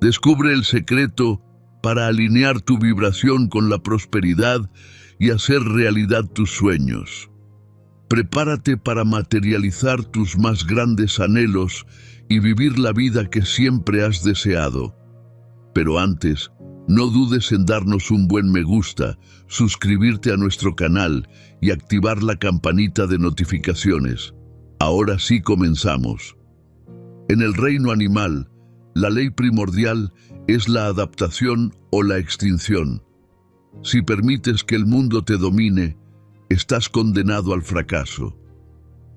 Descubre el secreto para alinear tu vibración con la prosperidad y hacer realidad tus sueños. Prepárate para materializar tus más grandes anhelos y vivir la vida que siempre has deseado. Pero antes, no dudes en darnos un buen me gusta, suscribirte a nuestro canal y activar la campanita de notificaciones. Ahora sí comenzamos. En el reino animal, la ley primordial es la adaptación o la extinción. Si permites que el mundo te domine, estás condenado al fracaso.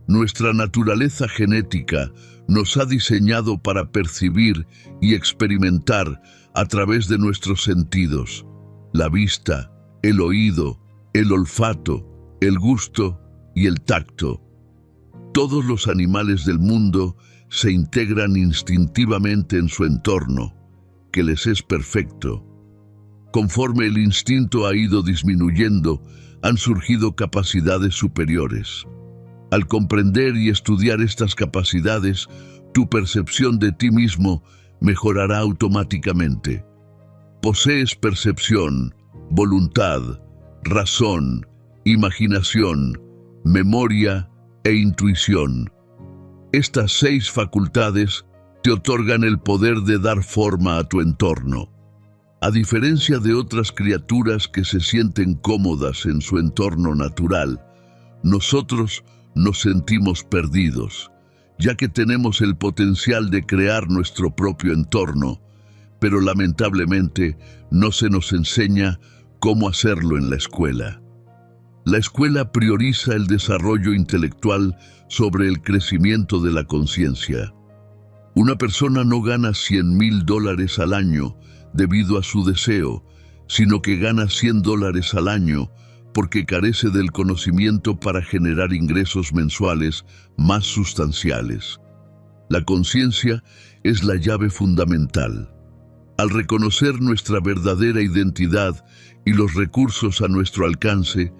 Nuestra naturaleza genética nos ha diseñado para percibir y experimentar a través de nuestros sentidos: la vista, el oído, el olfato, el gusto y el tacto. Todos los animales del mundo se integran instintivamente en su entorno, que les es perfecto. Conforme el instinto ha ido disminuyendo, han surgido capacidades superiores. Al comprender y estudiar estas capacidades, tu percepción de ti mismo mejorará automáticamente. Posees percepción, voluntad, razón, imaginación, memoria e intuición. Estas 6 facultades te otorgan el poder de dar forma a tu entorno. A diferencia de otras criaturas que se sienten cómodas en su entorno natural, nosotros nos sentimos perdidos, ya que tenemos el potencial de crear nuestro propio entorno, pero lamentablemente no se nos enseña cómo hacerlo en la escuela. La escuela prioriza el desarrollo intelectual sobre el crecimiento de la conciencia. Una persona no gana $100,000 al año debido a su deseo, sino que gana $100 al año porque carece del conocimiento para generar ingresos mensuales más sustanciales. La conciencia es la llave fundamental. Al reconocer nuestra verdadera identidad y los recursos a nuestro alcance,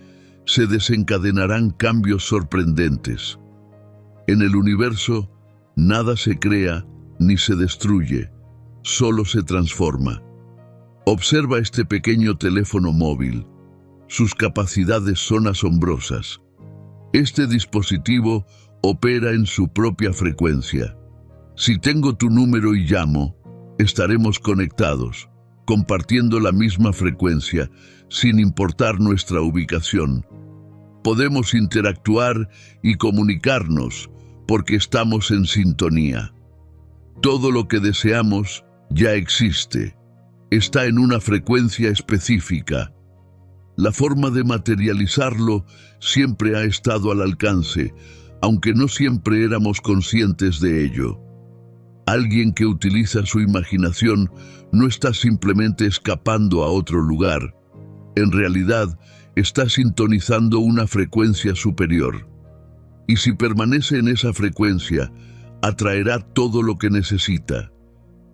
se desencadenarán cambios sorprendentes. En el universo, nada se crea ni se destruye, solo se transforma. Observa este pequeño teléfono móvil. Sus capacidades son asombrosas. Este dispositivo opera en su propia frecuencia. Si tengo tu número y llamo, estaremos conectados, compartiendo la misma frecuencia, sin importar nuestra ubicación. Podemos interactuar y comunicarnos porque estamos en sintonía. Todo lo que deseamos ya existe. Está en una frecuencia específica. La forma de materializarlo siempre ha estado al alcance, aunque no siempre éramos conscientes de ello. Alguien que utiliza su imaginación no está simplemente escapando a otro lugar. En realidad, está sintonizando una frecuencia superior. Y si permanece en esa frecuencia, atraerá todo lo que necesita.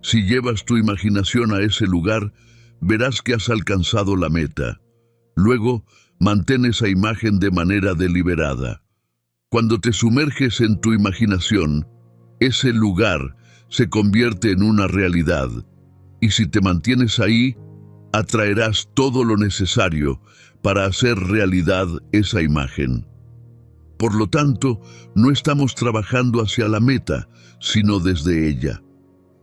Si llevas tu imaginación a ese lugar, verás que has alcanzado la meta. Luego, mantén esa imagen de manera deliberada. Cuando te sumerges en tu imaginación, ese lugar se convierte en una realidad. Y si te mantienes ahí, atraerás todo lo necesario para hacer realidad esa imagen. Por lo tanto, no estamos trabajando hacia la meta, sino desde ella.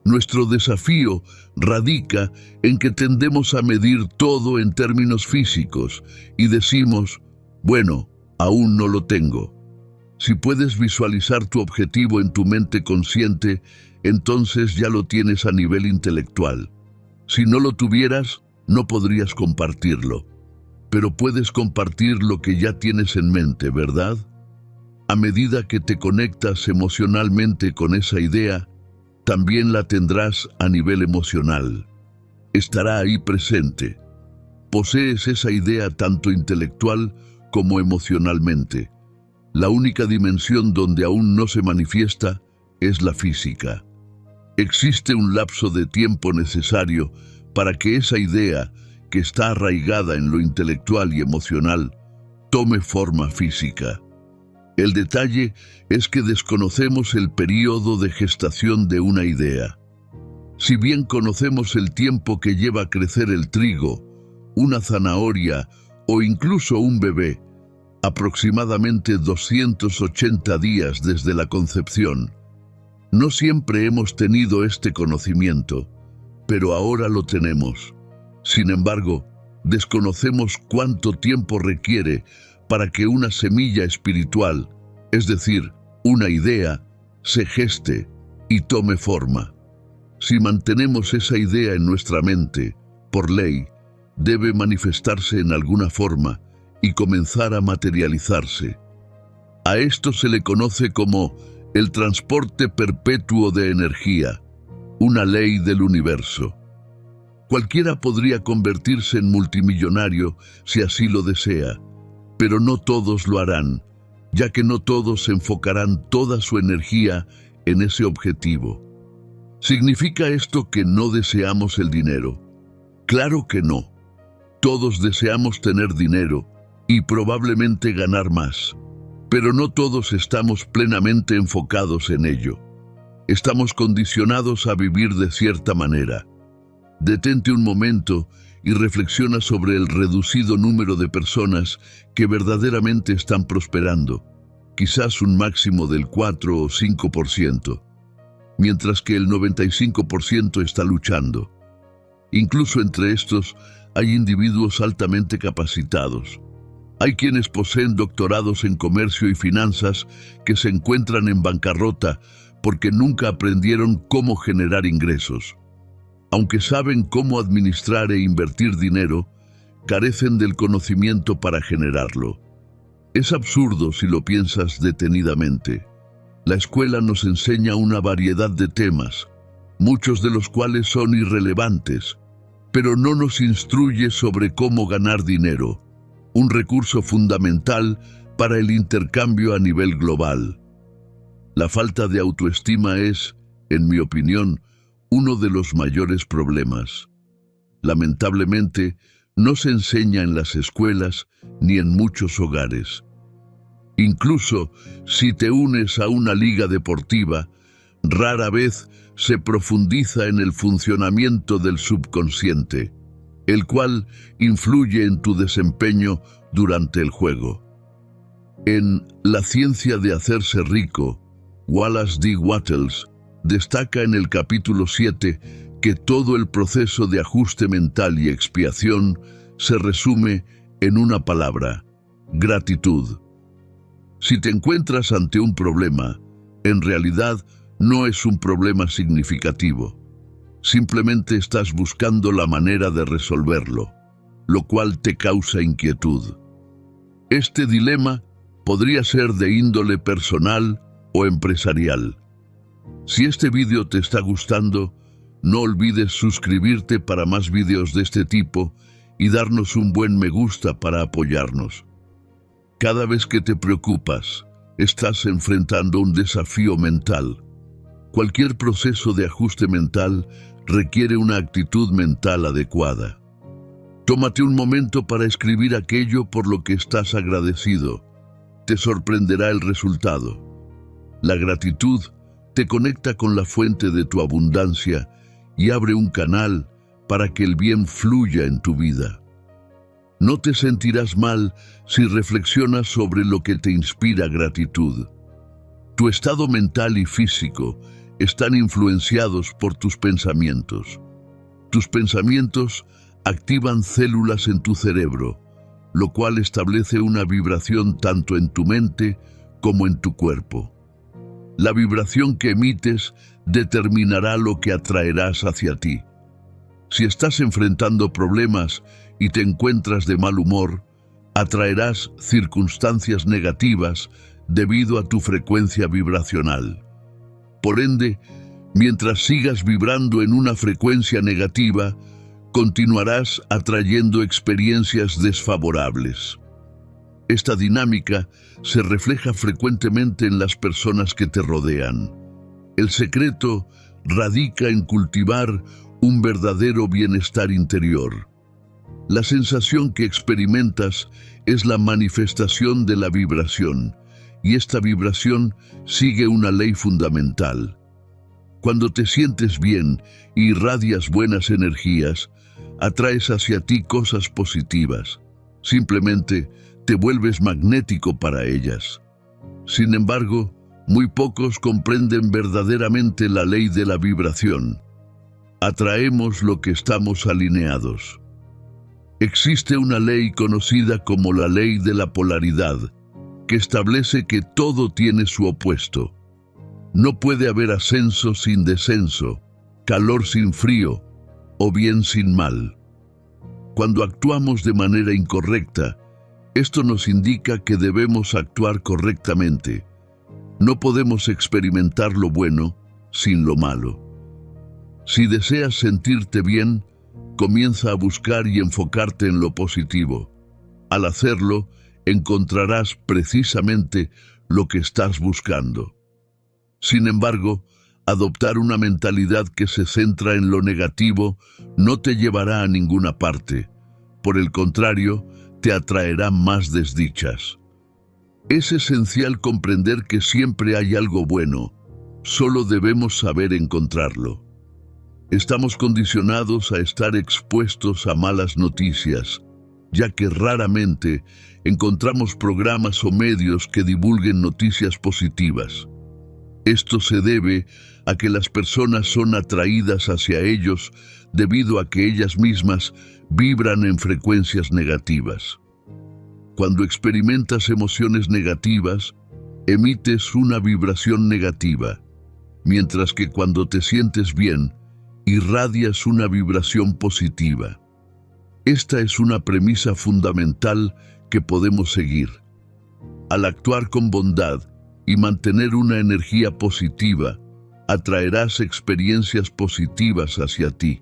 Nuestro desafío radica en que tendemos a medir todo en términos físicos y decimos, bueno, aún no lo tengo. Si puedes visualizar tu objetivo en tu mente consciente, entonces ya lo tienes a nivel intelectual. Si no lo tuvieras, no podrías compartirlo. Pero puedes compartir lo que ya tienes en mente, ¿verdad? A medida que te conectas emocionalmente con esa idea, también la tendrás a nivel emocional. Estará ahí presente. Posees esa idea tanto intelectual como emocionalmente. La única dimensión donde aún no se manifiesta es la física. Existe un lapso de tiempo necesario para que esa idea, que está arraigada en lo intelectual y emocional, tome forma física. El detalle es que desconocemos el período de gestación de una idea. Si bien conocemos el tiempo que lleva a crecer el trigo, una zanahoria o incluso un bebé, aproximadamente 280 días desde la concepción, no siempre hemos tenido este conocimiento, pero ahora lo tenemos. Sin embargo, desconocemos cuánto tiempo requiere para que una semilla espiritual, es decir, una idea, se geste y tome forma. Si mantenemos esa idea en nuestra mente, por ley, debe manifestarse en alguna forma y comenzar a materializarse. A esto se le conoce como el transporte perpetuo de energía, una ley del universo. Cualquiera podría convertirse en multimillonario si así lo desea, pero no todos lo harán, ya que no todos enfocarán toda su energía en ese objetivo. ¿Significa esto que no deseamos el dinero? Claro que no. Todos deseamos tener dinero y probablemente ganar más, pero no todos estamos plenamente enfocados en ello. Estamos condicionados a vivir de cierta manera. Detente un momento y reflexiona sobre el reducido número de personas que verdaderamente están prosperando, quizás un máximo del 4 o 5%, mientras que el 95% está luchando. Incluso entre estos hay individuos altamente capacitados. Hay quienes poseen doctorados en comercio y finanzas que se encuentran en bancarrota porque nunca aprendieron cómo generar ingresos. Aunque saben cómo administrar e invertir dinero, carecen del conocimiento para generarlo. Es absurdo si lo piensas detenidamente. La escuela nos enseña una variedad de temas, muchos de los cuales son irrelevantes, pero no nos instruye sobre cómo ganar dinero, un recurso fundamental para el intercambio a nivel global. La falta de autoestima es, en mi opinión, uno de los mayores problemas. Lamentablemente, no se enseña en las escuelas ni en muchos hogares. Incluso si te unes a una liga deportiva, rara vez se profundiza en el funcionamiento del subconsciente, el cual influye en tu desempeño durante el juego. En La ciencia de hacerse rico, Wallace D. Wattles destaca en el capítulo 7 que todo el proceso de ajuste mental y expiación se resume en una palabra: gratitud. Si te encuentras ante un problema, en realidad no es un problema significativo. Simplemente estás buscando la manera de resolverlo, lo cual te causa inquietud. Este dilema podría ser de índole personal o empresarial. Si este vídeo te está gustando, no olvides suscribirte para más vídeos de este tipo y darnos un buen me gusta para apoyarnos. Cada vez que te preocupas, estás enfrentando un desafío mental. Cualquier proceso de ajuste mental requiere una actitud mental adecuada. Tómate un momento para escribir aquello por lo que estás agradecido. Te sorprenderá el resultado. La gratitud te conecta con la fuente de tu abundancia y abre un canal para que el bien fluya en tu vida. No te sentirás mal si reflexionas sobre lo que te inspira gratitud. Tu estado mental y físico están influenciados por tus pensamientos. Tus pensamientos activan células en tu cerebro, lo cual establece una vibración tanto en tu mente como en tu cuerpo. La vibración que emites determinará lo que atraerás hacia ti. Si estás enfrentando problemas y te encuentras de mal humor, atraerás circunstancias negativas debido a tu frecuencia vibracional. Por ende, mientras sigas vibrando en una frecuencia negativa, continuarás atrayendo experiencias desfavorables. Esta dinámica se refleja frecuentemente en las personas que te rodean. El secreto radica en cultivar un verdadero bienestar interior. La sensación que experimentas es la manifestación de la vibración, y esta vibración sigue una ley fundamental. Cuando te sientes bien y irradias buenas energías, atraes hacia ti cosas positivas. Simplemente te vuelves magnético para ellas. Sin embargo, muy pocos comprenden verdaderamente la ley de la vibración. Atraemos lo que estamos alineados. Existe una ley conocida como la ley de la polaridad, que establece que todo tiene su opuesto. No puede haber ascenso sin descenso, calor sin frío o bien sin mal. Cuando actuamos de manera incorrecta, esto nos indica que debemos actuar correctamente. No podemos experimentar lo bueno sin lo malo. Si deseas sentirte bien, comienza a buscar y enfocarte en lo positivo. Al hacerlo, encontrarás precisamente lo que estás buscando. Sin embargo, adoptar una mentalidad que se centra en lo negativo no te llevará a ninguna parte. Por el contrario, te atraerá más desdichas. Es esencial comprender que siempre hay algo bueno, solo debemos saber encontrarlo. Estamos condicionados a estar expuestos a malas noticias, ya que raramente encontramos programas o medios que divulguen noticias positivas. Esto se debe a que las personas son atraídas hacia ellos debido a que ellas mismas vibran en frecuencias negativas. Cuando experimentas emociones negativas, emites una vibración negativa, mientras que cuando te sientes bien, irradias una vibración positiva. Esta es una premisa fundamental que podemos seguir. Al actuar con bondad y mantener una energía positiva, atraerás experiencias positivas hacia ti.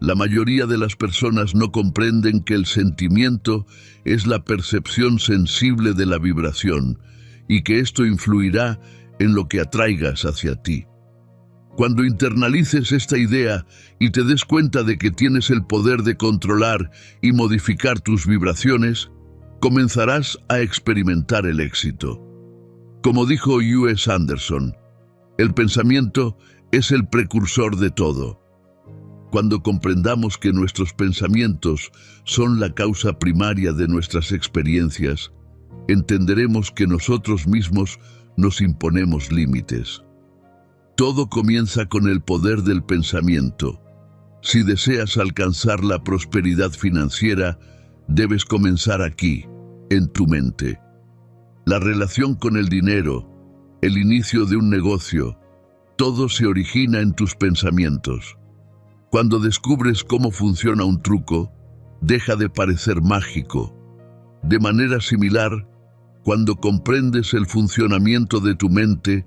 La mayoría de las personas no comprenden que el sentimiento es la percepción sensible de la vibración y que esto influirá en lo que atraigas hacia ti. Cuando internalices esta idea y te des cuenta de que tienes el poder de controlar y modificar tus vibraciones, comenzarás a experimentar el éxito. Como dijo U.S. Anderson, el pensamiento es el precursor de todo. Cuando comprendamos que nuestros pensamientos son la causa primaria de nuestras experiencias, entenderemos que nosotros mismos nos imponemos límites. Todo comienza con el poder del pensamiento. Si deseas alcanzar la prosperidad financiera, debes comenzar aquí, en tu mente. La relación con el dinero, el inicio de un negocio, todo se origina en tus pensamientos. Cuando descubres cómo funciona un truco, deja de parecer mágico. De manera similar, cuando comprendes el funcionamiento de tu mente,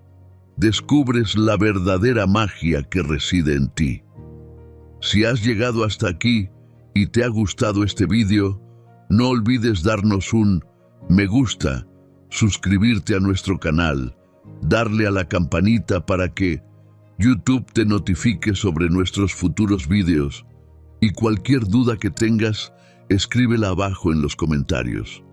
descubres la verdadera magia que reside en ti. Si has llegado hasta aquí y te ha gustado este vídeo, no olvides darnos un me gusta, suscribirte a nuestro canal, darle a la campanita para que YouTube te notifique sobre nuestros futuros vídeos y cualquier duda que tengas, escríbela abajo en los comentarios.